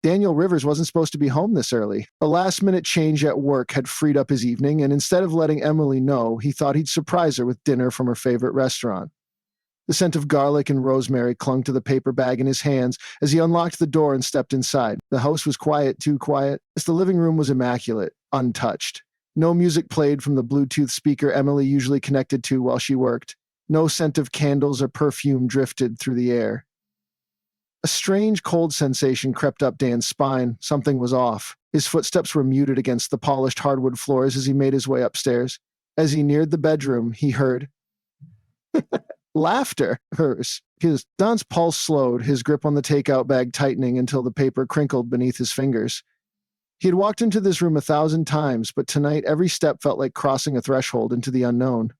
Daniel Rivers wasn't supposed to be home this early. A last-minute change at work had freed up his evening, and instead of letting Emily know, he thought he'd surprise her with dinner from her favorite restaurant. The scent of garlic and rosemary clung to the paper bag in his hands as he unlocked the door and stepped inside. The house was quiet, too quiet, as the living room was immaculate, untouched. No music played from the Bluetooth speaker Emily usually connected to while she worked. No scent of candles or perfume drifted through the air. A strange cold sensation crept up Dan's spine. Something was off. His footsteps were muted against the polished hardwood floors as he made his way upstairs. As he neared the bedroom, he heard laughter. Hers. Don's pulse slowed, his grip on the takeout bag tightening until the paper crinkled beneath his fingers. He had walked into this room 1,000 times, but tonight every step felt like crossing a threshold into the unknown.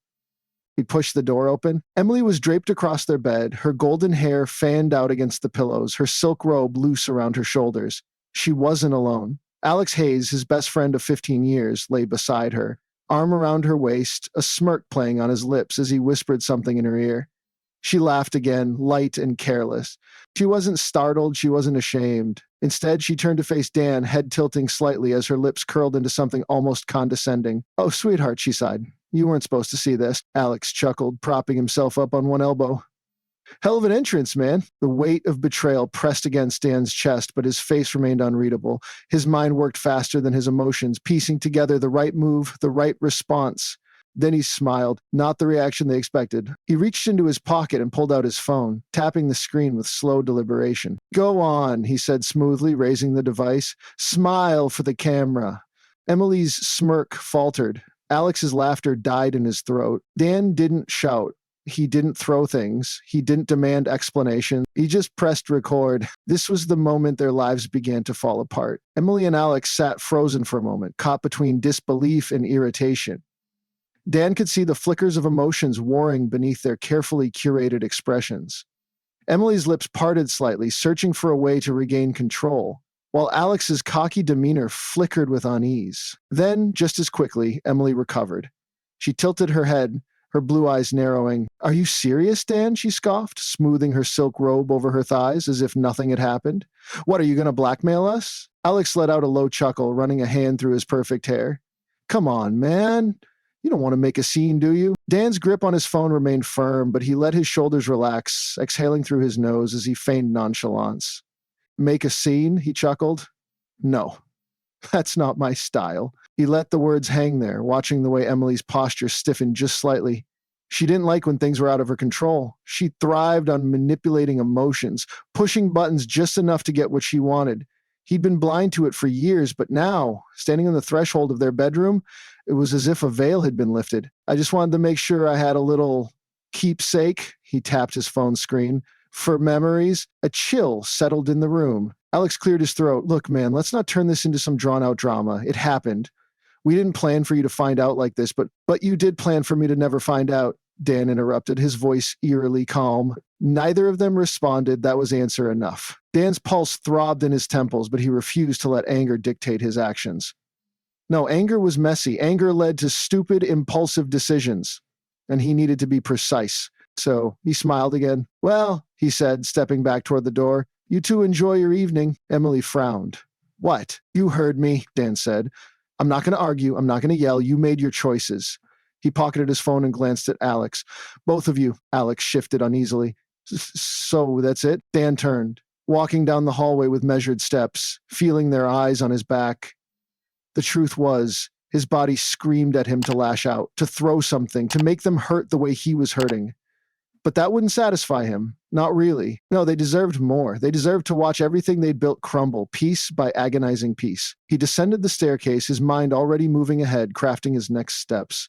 He pushed the door open. Emily was draped across their bed, her golden hair fanned out against the pillows, her silk robe loose around her shoulders. She wasn't alone. Alex Hayes, his best friend of 15 years, lay beside her, arm around her waist, a smirk playing on his lips as he whispered something in her ear. She laughed again, light and careless. She wasn't startled, she wasn't ashamed. Instead, she turned to face Dan, head tilting slightly as her lips curled into something almost condescending. "Oh, sweetheart," she sighed. "You weren't supposed to see this." Alex chuckled, propping himself up on one elbow. "Hell of an entrance, man." The weight of betrayal pressed against Dan's chest, but his face remained unreadable. His mind worked faster than his emotions, piecing together the right move, the right response. Then he smiled, not the reaction they expected. He reached into his pocket and pulled out his phone, tapping the screen with slow deliberation. "Go on," he said smoothly, raising the device. "Smile for the camera." Emily's smirk faltered. Alex's laughter died in his throat. Dan didn't shout. He didn't throw things. He didn't demand explanation. He just pressed record. This was the moment their lives began to fall apart. Emily and Alex sat frozen for a moment, caught between disbelief and irritation. Dan could see the flickers of emotions warring beneath their carefully curated expressions. Emily's lips parted slightly, searching for a way to regain control, while Alex's cocky demeanor flickered with unease. Then, just as quickly, Emily recovered. She tilted her head, her blue eyes narrowing. "Are you serious, Dan?" she scoffed, smoothing her silk robe over her thighs as if nothing had happened. "What, are you going to blackmail us?" Alex let out a low chuckle, running a hand through his perfect hair. "Come on, man. You don't want to make a scene, do you?" Dan's grip on his phone remained firm, but he let his shoulders relax, exhaling through his nose as he feigned nonchalance. "Make a scene?" he chuckled. "No, that's not my style." He let the words hang there, watching the way Emily's posture stiffened just slightly. She didn't like when things were out of her control. She thrived on manipulating emotions, pushing buttons just enough to get what she wanted. He'd been blind to it for years, but now, standing on the threshold of their bedroom, it was as if a veil had been lifted. "I just wanted to make sure I had a little keepsake," he tapped his phone screen, "for memories." A chill settled in the room. Alex cleared his throat. "Look, man, let's not turn this into some drawn-out drama. It happened. We didn't plan for you to find out like this, but you did plan for me to never find out," Dan interrupted, his voice eerily calm. Neither of them responded. That was answer enough. Dan's pulse throbbed in his temples, but he refused to let anger dictate his actions. No, anger was messy. Anger led to stupid, impulsive decisions, and he needed to be precise. So he smiled again. "Well," he said, stepping back toward the door, "you two enjoy your evening." Emily frowned. "What? You heard me," Dan said. "I'm not going to argue. I'm not going to yell. You made your choices." He pocketed his phone and glanced at Alex. "Both of you." Alex shifted uneasily. "So that's it?" Dan turned, walking down the hallway with measured steps, feeling their eyes on his back. The truth was, his body screamed at him to lash out, to throw something, to make them hurt the way he was hurting. But that wouldn't satisfy him. Not really. No, they deserved more. They deserved to watch everything they'd built crumble, piece by agonizing piece. He descended the staircase, his mind already moving ahead, crafting his next steps.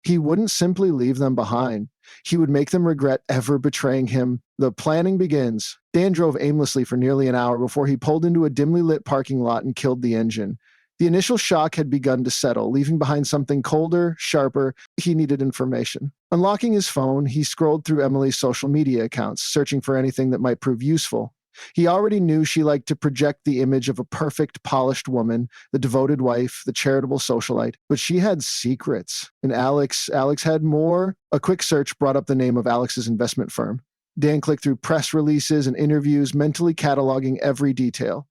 He wouldn't simply leave them behind. He would make them regret ever betraying him. The planning begins. Dan drove aimlessly for nearly an hour before he pulled into a dimly lit parking lot and killed the engine. The initial shock had begun to settle, leaving behind something colder, sharper. He needed information. Unlocking his phone, he scrolled through Emily's social media accounts, searching for anything that might prove useful. He already knew she liked to project the image of a perfect, polished woman, the devoted wife, the charitable socialite, but she had secrets. And Alex had more. A quick search brought up the name of Alex's investment firm. Dan clicked through press releases and interviews, mentally cataloging every detail.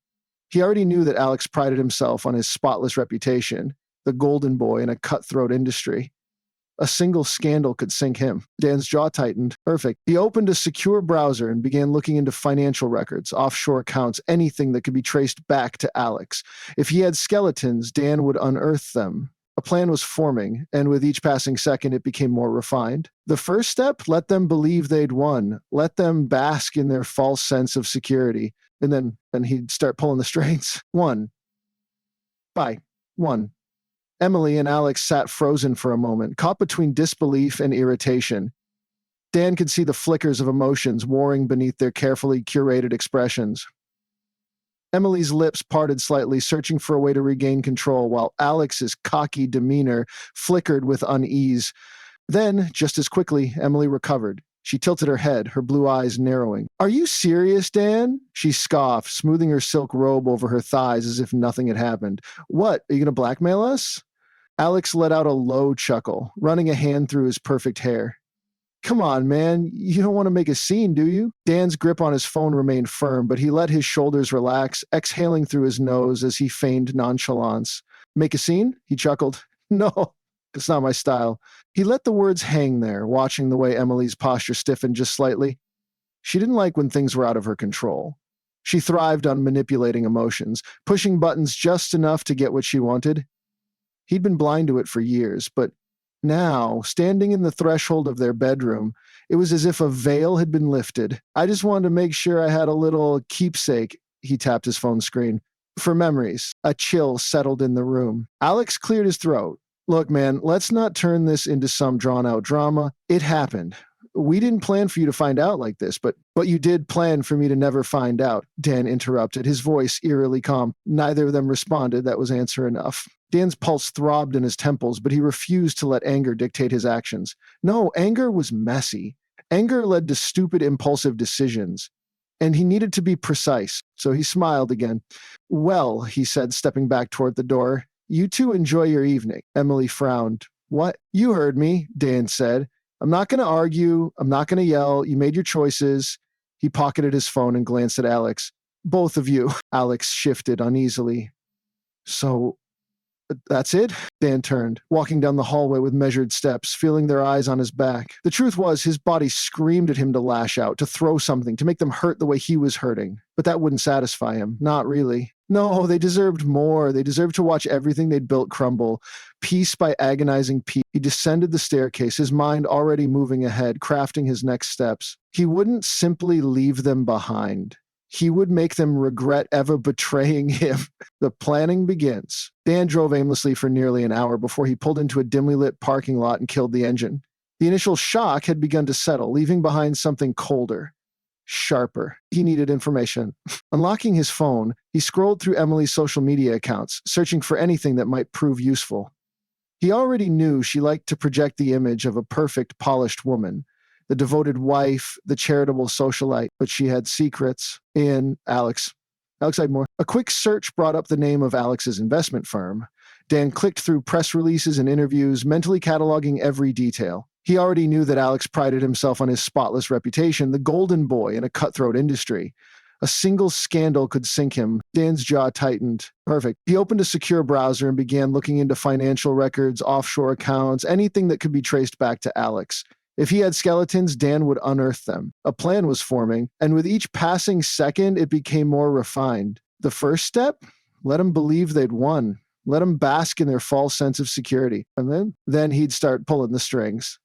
He already knew that Alex prided himself on his spotless reputation, the golden boy in a cutthroat industry. A single scandal could sink him. Dan's jaw tightened. Perfect. He opened a secure browser and began looking into financial records, offshore accounts, anything that could be traced back to Alex. If he had skeletons, Dan would unearth them. A plan was forming, and with each passing second, it became more refined. The first step, let them believe they'd won. Let them bask in their false sense of security. And then he'd start pulling the strings. One. Bye. One. Emily and Alex sat frozen for a moment, caught between disbelief and irritation. Dan could see the flickers of emotions warring beneath their carefully curated expressions. Emily's lips parted slightly, searching for a way to regain control, while Alex's cocky demeanor flickered with unease. Then, just as quickly, Emily recovered. She tilted her head, her blue eyes narrowing. "Are you serious, Dan?" She scoffed, smoothing her silk robe over her thighs as if nothing had happened. "What, are you going to blackmail us?" Alex let out a low chuckle, running a hand through his perfect hair. "Come on, man. You don't want to make a scene, do you?" Dan's grip on his phone remained firm, but he let his shoulders relax, exhaling through his nose as he feigned nonchalance. "Make a scene?" He chuckled. "No, it's not my style." He let the words hang there, watching the way Emily's posture stiffened just slightly. She didn't like when things were out of her control. She thrived on manipulating emotions, pushing buttons just enough to get what she wanted. He'd been blind to it for years, but now, standing in the threshold of their bedroom, it was as if a veil had been lifted. "I just wanted to make sure I had a little keepsake," he tapped his phone screen. "For memories." A chill settled in the room. Alex cleared his throat. "Look, man, let's not turn this into some drawn-out drama. It happened. We didn't plan for you to find out like this, but you did plan for me to never find out," Dan interrupted, his voice eerily calm. Neither of them responded. That was answer enough. Dan's pulse throbbed in his temples, but he refused to let anger dictate his actions. No, anger was messy. Anger led to stupid, impulsive decisions. And he needed to be precise, so he smiled again. "Well," he said, stepping back toward the door, "you two enjoy your evening." Emily frowned. "What?" "You heard me," Dan said. "I'm not going to argue. I'm not going to yell. You made your choices." He pocketed his phone and glanced at Alex. "Both of you." Alex shifted uneasily. "So, that's it?" Dan turned, walking down the hallway with measured steps, feeling their eyes on his back. The truth was, his body screamed at him to lash out, to throw something, to make them hurt the way he was hurting. But that wouldn't satisfy him. Not really. No, they deserved more. They deserved to watch everything they'd built crumble, piece by agonizing piece. He descended the staircase, his mind already moving ahead, crafting his next steps. He wouldn't simply leave them behind. He would make them regret ever betraying him. The planning begins. Dan drove aimlessly for nearly an hour before he pulled into a dimly lit parking lot and killed the engine. The initial shock had begun to settle, leaving behind something colder, sharper. He needed information. Unlocking his phone, he scrolled through Emily's social media accounts, searching for anything that might prove useful. He already knew she liked to project the image of a perfect, polished woman, the devoted wife, the charitable socialite, but she had secrets in Alex Idmore. A quick search brought up the name of Alex's investment firm. Dan clicked through press releases and interviews, mentally cataloging every detail. He already knew that Alex prided himself on his spotless reputation, the golden boy in a cutthroat industry. A single scandal could sink him. Dan's jaw tightened. Perfect. He opened a secure browser and began looking into financial records, offshore accounts, anything that could be traced back to Alex. If he had skeletons, Dan would unearth them. A plan was forming, and with each passing second, it became more refined. The first step? Let them believe they'd won. Let them bask in their false sense of security. And then he'd start pulling the strings.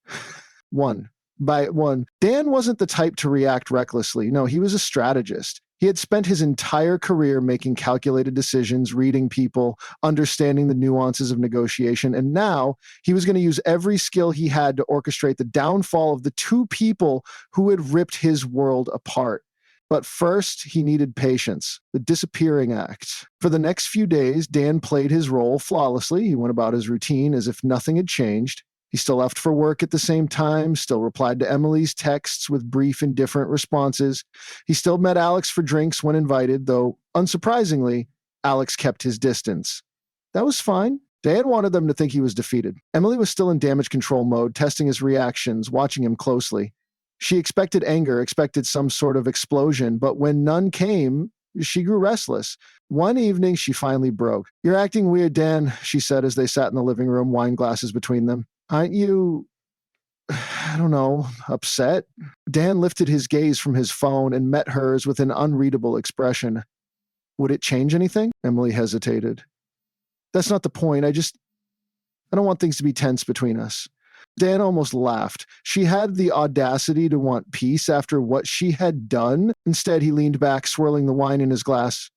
One by one. Dan wasn't the type to react recklessly. No, he was a strategist. He had spent his entire career making calculated decisions, reading people, understanding the nuances of negotiation, and now he was going to use every skill he had to orchestrate the downfall of the two people who had ripped his world apart. But first, he needed patience, the disappearing act. For the next few days, Dan played his role flawlessly. He went about his routine as if nothing had changed. He still left for work at the same time, still replied to Emily's texts with brief, indifferent responses. He still met Alex for drinks when invited, though, unsurprisingly, Alex kept his distance. That was fine. Dan wanted them to think he was defeated. Emily was still in damage control mode, testing his reactions, watching him closely. She expected anger, expected some sort of explosion, but when none came, She grew restless. One evening, she finally broke. "You're acting weird, Dan," she said as they sat in the living room, wine glasses between them. "Aren't you, I don't know, upset?" Dan lifted his gaze from his phone and met hers with an unreadable expression. "Would it change anything?" Emily hesitated. "That's not the point. I don't want things to be tense between us." Dan almost laughed. She had the audacity to want peace after what she had done. Instead, he leaned back, swirling the wine in his glass.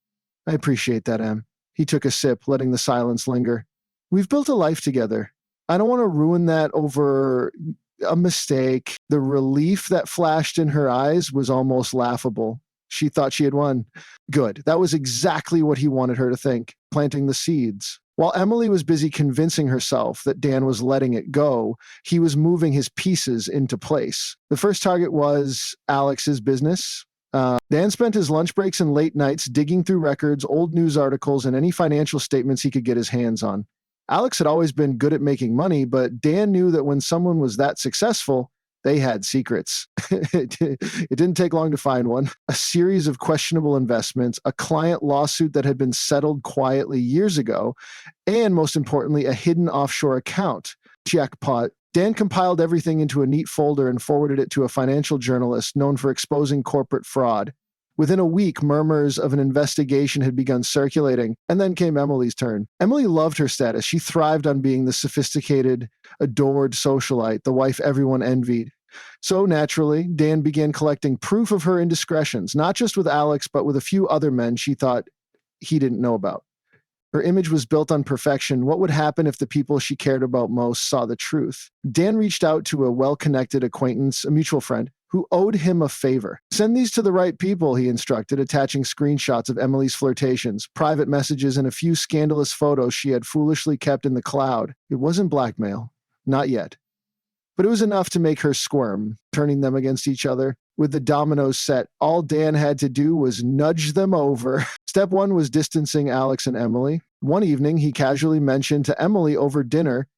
"I appreciate that, Em." He took a sip, letting the silence linger. "We've built a life together. I don't want to ruin that over a mistake." The relief that flashed in her eyes was almost laughable. She thought she had won. Good. That was exactly what he wanted her to think, planting the seeds. While Emily was busy convincing herself that Dan was letting it go, he was moving his pieces into place. The first target was Alex's business. Dan spent his lunch breaks and late nights digging through records, old news articles, and any financial statements he could get his hands on. Alex had always been good at making money, but Dan knew that when someone was that successful, they had secrets. It didn't take long to find one. A series of questionable investments, a client lawsuit that had been settled quietly years ago, and most importantly, a hidden offshore account. Jackpot. Dan compiled everything into a neat folder and forwarded it to a financial journalist known for exposing corporate fraud. Within a week, murmurs of an investigation had begun circulating, and then came Emily's turn. Emily loved her status. She thrived on being the sophisticated, adored socialite, the wife everyone envied. So naturally, Dan began collecting proof of her indiscretions, not just with Alex, but with a few other men she thought he didn't know about. Her image was built on perfection. What would happen if the people she cared about most saw the truth? Dan reached out to a well-connected acquaintance, a mutual friend, who owed him a favor. "Send these to the right people," he instructed, attaching screenshots of Emily's flirtations, private messages, and a few scandalous photos she had foolishly kept in the cloud. It wasn't blackmail. Not yet. But it was enough to make her squirm, turning them against each other. With the dominoes set, all Dan had to do was nudge them over. Step one was distancing Alex and Emily. One evening, he casually mentioned to Emily over dinner,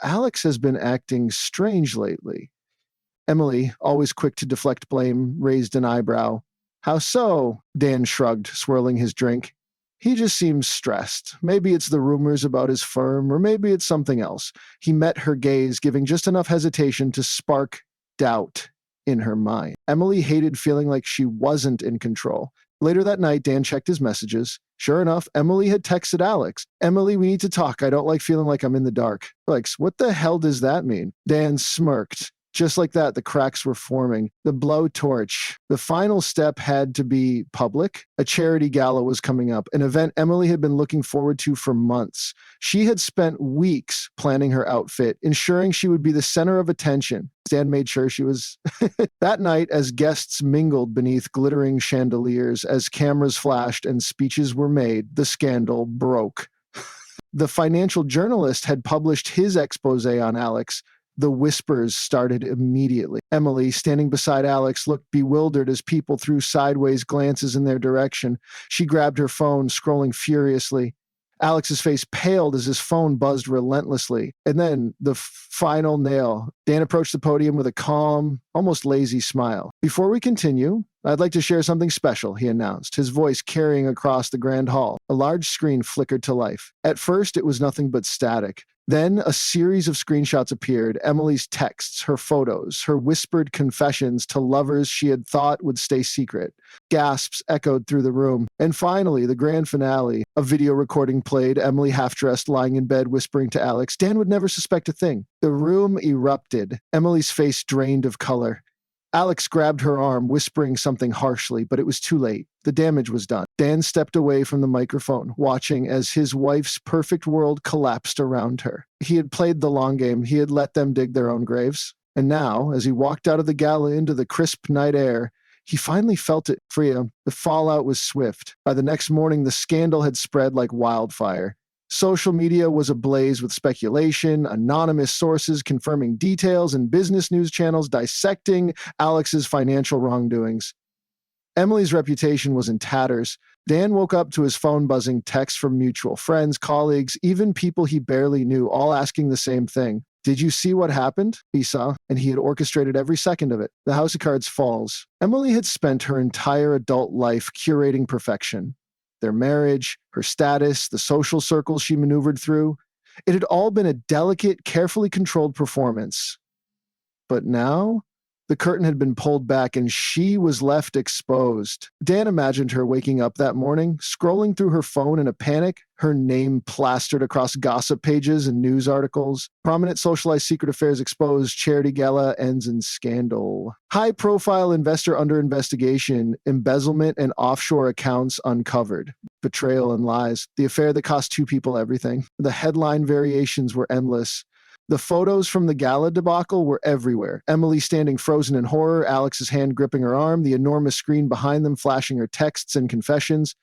"Alex has been acting strange lately." Emily, always quick to deflect blame, raised an eyebrow. "How so?" Dan shrugged, swirling his drink. "He just seems stressed. Maybe it's the rumors about his firm, or maybe it's something else." He met her gaze, giving just enough hesitation to spark doubt in her mind. Emily hated feeling like she wasn't in control. Later that night, Dan checked his messages. Sure enough, Emily had texted Alex. "Emily, we need to talk. I don't like feeling like I'm in the dark." Alex, what the hell does that mean? Dan smirked. Just like that, the cracks were forming. The blowtorch. The final step had to be public. A charity gala was coming up, an event Emily had been looking forward to for months. She had spent weeks planning her outfit, ensuring she would be the center of attention. Dan made sure she was. That night, as guests mingled beneath glittering chandeliers, as cameras flashed and speeches were made, the scandal broke. The financial journalist had published his expose on Alex. The whispers started immediately. Emily, standing beside Alex, looked bewildered as people threw sideways glances in their direction. She grabbed her phone, scrolling furiously. Alex's face paled as his phone buzzed relentlessly. And then the final nail. Dan approached the podium with a calm, almost lazy smile. "Before we continue, I'd like to share something special," he announced, his voice carrying across the grand hall. A large screen flickered to life. At first, it was nothing but static. Then a series of screenshots appeared, Emily's texts, her photos, her whispered confessions to lovers she had thought would stay secret. Gasps echoed through the room. And finally, the grand finale. A video recording played, Emily half-dressed, lying in bed, whispering to Alex. Dan would never suspect a thing. The room erupted. Emily's face drained of color. Alex grabbed her arm, whispering something harshly, but it was too late. The damage was done. Dan stepped away from the microphone, watching as his wife's perfect world collapsed around her. He had played the long game. He had let them dig their own graves. And now, as he walked out of the gala into the crisp night air, he finally felt it free him. The fallout was swift. By the next morning, the scandal had spread like wildfire. Social media was ablaze with speculation, anonymous sources confirming details, and business news channels dissecting Alex's financial wrongdoings. Emily's reputation was in tatters. Dan woke up to his phone buzzing, texts from mutual friends, colleagues, even people he barely knew, all asking the same thing. Did you see what happened? He saw, and he had orchestrated every second of it. The House of Cards falls. Emily had spent her entire adult life curating perfection. Their marriage, her status, the social circles she maneuvered through. It had all been a delicate, carefully controlled performance. But now, the curtain had been pulled back and she was left exposed. Dan imagined her waking up that morning, scrolling through her phone in a panic, her name plastered across gossip pages and news articles. Prominent socialized secret affairs exposed, charity gala ends in scandal. High-profile investor under investigation, embezzlement and offshore accounts uncovered. Betrayal and lies, the affair that cost two people everything. The headline variations were endless. The photos from the gala debacle were everywhere. Emily standing frozen in horror, Alex's hand gripping her arm, the enormous screen behind them flashing her texts and confessions.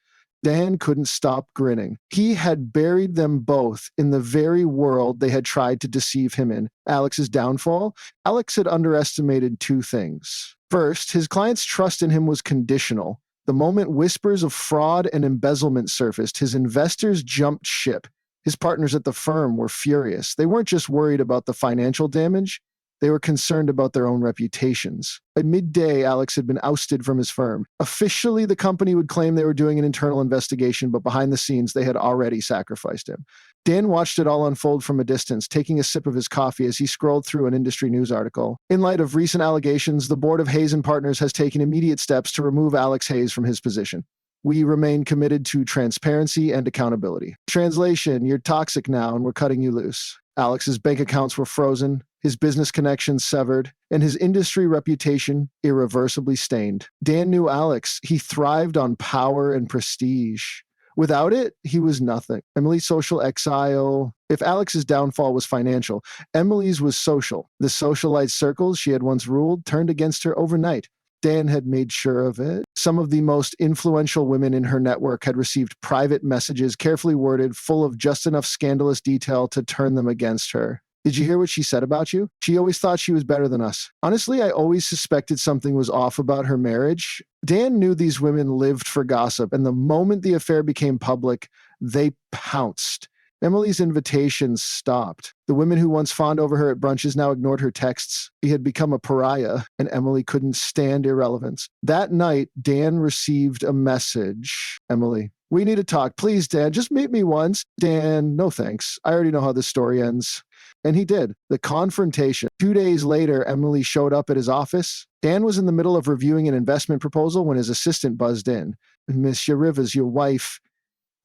Dan couldn't stop grinning. He had buried them both in the very world they had tried to deceive him in. Alex's downfall? Alex had underestimated two things. First, his client's trust in him was conditional. The moment whispers of fraud and embezzlement surfaced, his investors jumped ship. His partners at the firm were furious. They weren't just worried about the financial damage, they were concerned about their own reputations. At midday, Alex had been ousted from his firm. Officially, the company would claim they were doing an internal investigation, but behind the scenes, they had already sacrificed him. Dan watched it all unfold from a distance, taking a sip of his coffee as he scrolled through an industry news article. In light of recent allegations, the board of Hayes and Partners has taken immediate steps to remove Alex Hayes from his position. We remain committed to transparency and accountability. Translation, you're toxic now and we're cutting you loose. Alex's bank accounts were frozen, his business connections severed, and his industry reputation irreversibly stained. Dan knew Alex. He thrived on power and prestige. Without it, he was nothing. Emily's social exile. If Alex's downfall was financial, Emily's was social. The socialite circles she had once ruled turned against her overnight. Dan had made sure of it. Some of the most influential women in her network had received private messages carefully worded, full of just enough scandalous detail to turn them against her. Did you hear what she said about you? She always thought she was better than us. Honestly, I always suspected something was off about her marriage. Dan knew these women lived for gossip, and the moment the affair became public, they pounced. Emily's invitations stopped. The women who once fawned over her at brunches now ignored her texts. He had become a pariah, and Emily couldn't stand irrelevance. That night, Dan received a message. Emily, we need to talk. Please, Dan, just meet me once. Dan, no thanks. I already know how this story ends. And he did. The confrontation. 2 days later, Emily showed up at his office. Dan was in the middle of reviewing an investment proposal when his assistant buzzed in. Miss Rivers, your wife...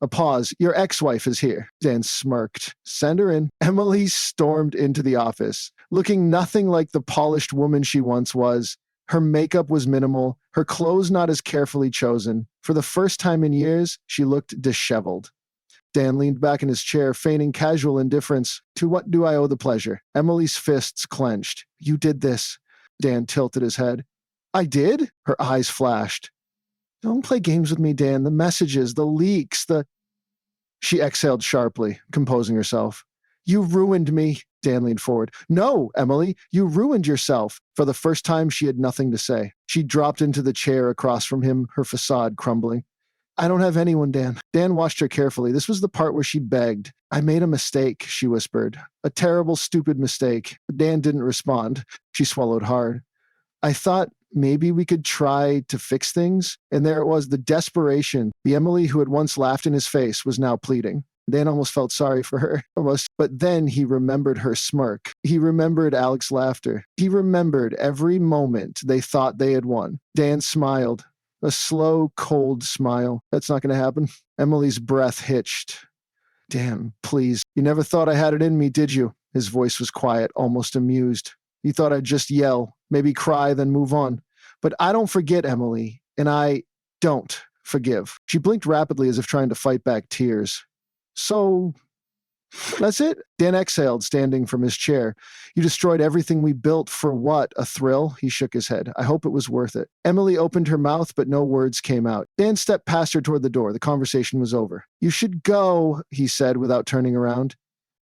A pause. Your ex-wife is here. Dan smirked. Send her in. Emily stormed into the office, looking nothing like the polished woman she once was. Her makeup was minimal, her clothes not as carefully chosen. For the first time in years, she looked disheveled. Dan leaned back in his chair, feigning casual indifference. To what do I owe the pleasure? Emily's fists clenched. You did this. Dan tilted his head. I did? Her eyes flashed. Don't play games with me, Dan. The messages, the leaks, She exhaled sharply, composing herself. You ruined me. Dan leaned forward. No, Emily, you ruined yourself. For the first time, she had nothing to say. She dropped into the chair across from him, her facade crumbling. I don't have anyone, Dan. Dan watched her carefully. This was the part where she begged. I made a mistake, she whispered. A terrible, stupid mistake. Dan didn't respond. She swallowed hard. I thought maybe we could try to fix things. And there it was, the desperation. The Emily who had once laughed in his face was now pleading. Dan almost felt sorry for her, but then he remembered her smirk. He remembered Alex's laughter. He remembered every moment they thought they had won. Dan smiled. A slow, cold smile. That's not going to happen. Emily's breath hitched. Dan, please. You never thought I had it in me, did you? His voice was quiet, almost amused. You thought I'd just yell, maybe cry, then move on. But I don't forget, Emily, and I don't forgive. She blinked rapidly as if trying to fight back tears. So, that's it? Dan exhaled, standing from his chair. You destroyed everything we built for what? A thrill? He shook his head. I hope it was worth it. Emily opened her mouth, but no words came out. Dan stepped past her toward the door. The conversation was over. You should go, he said without turning around.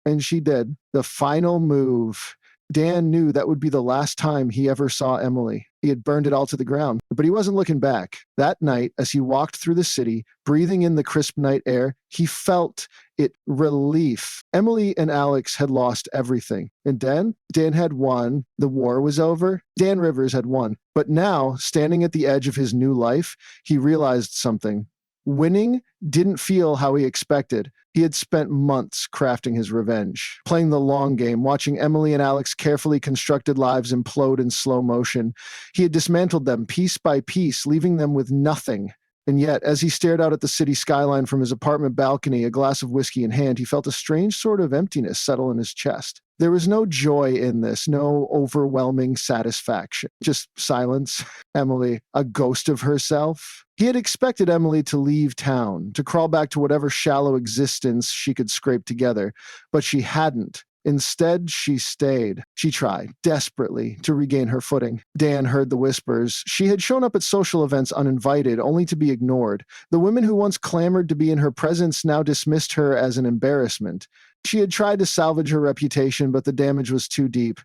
And she did. The final move. Dan knew that would be the last time he ever saw Emily. He had burned it all to the ground, but he wasn't looking back. That night, as he walked through the city, breathing in the crisp night air, he felt it relief. Emily and Alex had lost everything. And Dan had won. The war was over. Dan Rivers had won. But now, standing at the edge of his new life, he realized something. Winning didn't feel how he expected. He had spent months crafting his revenge, playing the long game, watching Emily and Alex's carefully constructed lives implode in slow motion. He had dismantled them piece by piece, leaving them with nothing. And yet, as he stared out at the city skyline from his apartment balcony, a glass of whiskey in hand, he felt a strange sort of emptiness settle in his chest. There was no joy in this, no overwhelming satisfaction, just silence. Emily, a ghost of herself. He had expected Emily to leave town, to crawl back to whatever shallow existence she could scrape together, but she hadn't. Instead, she stayed. She tried, desperately, to regain her footing. Dan heard the whispers. She had shown up at social events uninvited, only to be ignored. The women who once clamored to be in her presence now dismissed her as an embarrassment. She had tried to salvage her reputation, but the damage was too deep.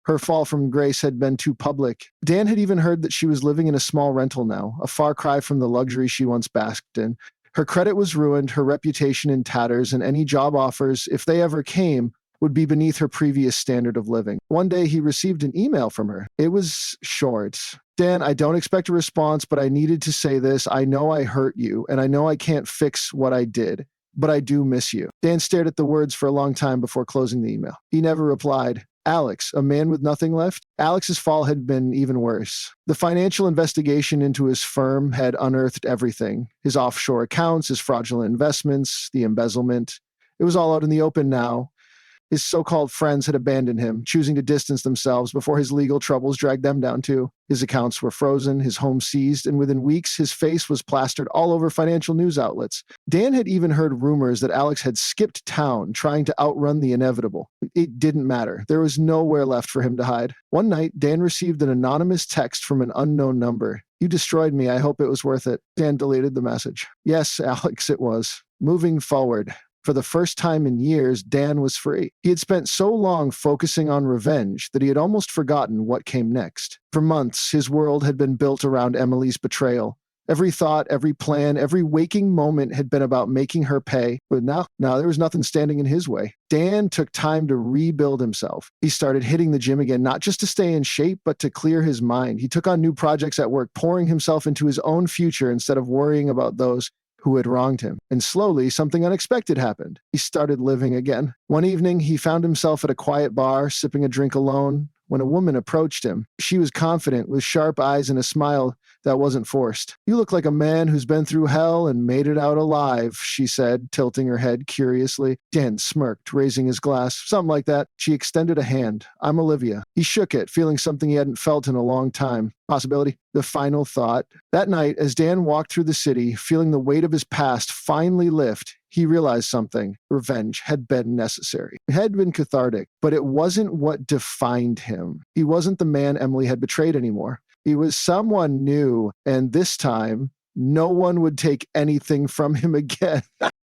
Her fall from grace had been too public. Dan had even heard that she was living in a small rental now, a far cry from the luxury she once basked in. Her credit was ruined, her reputation in tatters, and any job offers, if they ever came, would be beneath her previous standard of living. One day, he received an email from her. It was short. Dan, I don't expect a response, but I needed to say this. I know I hurt you, and I know I can't fix what I did, but I do miss you. Dan stared at the words for a long time before closing the email. He never replied. Alex, a man with nothing left? Alex's fall had been even worse. The financial investigation into his firm had unearthed everything. His offshore accounts, his fraudulent investments, the embezzlement. It was all out in the open now. His so-called friends had abandoned him, choosing to distance themselves before his legal troubles dragged them down too. His accounts were frozen, his home seized, and within weeks, his face was plastered all over financial news outlets. Dan had even heard rumors that Alex had skipped town, trying to outrun the inevitable. It didn't matter. There was nowhere left for him to hide. One night, Dan received an anonymous text from an unknown number. You destroyed me. I hope it was worth it. Dan deleted the message. Yes, Alex, it was. Moving forward. For the first time in years, Dan was free. He had spent so long focusing on revenge that he had almost forgotten what came next. For months, his world had been built around Emily's betrayal. Every thought, every plan, every waking moment had been about making her pay, but now there was nothing standing in his way. Dan took time to rebuild himself. He started hitting the gym again, not just to stay in shape, but to clear his mind. He took on new projects at work, pouring himself into his own future instead of worrying about those who had wronged him. And slowly, something unexpected happened. He started living again. One evening, he found himself at a quiet bar, sipping a drink alone, when a woman approached him. She was confident, with sharp eyes and a smile that wasn't forced. You look like a man who's been through hell and made it out alive, she said, tilting her head curiously. Dan smirked, raising his glass. Something like that. She extended a hand. I'm Olivia. He shook it, feeling something he hadn't felt in a long time. Possibility. The final thought. That night, as Dan walked through the city, feeling the weight of his past finally lift, he realized something. Revenge had been necessary. It had been cathartic, but it wasn't what defined him. He wasn't the man Emily had betrayed anymore. He was someone new, and this time, no one would take anything from him again.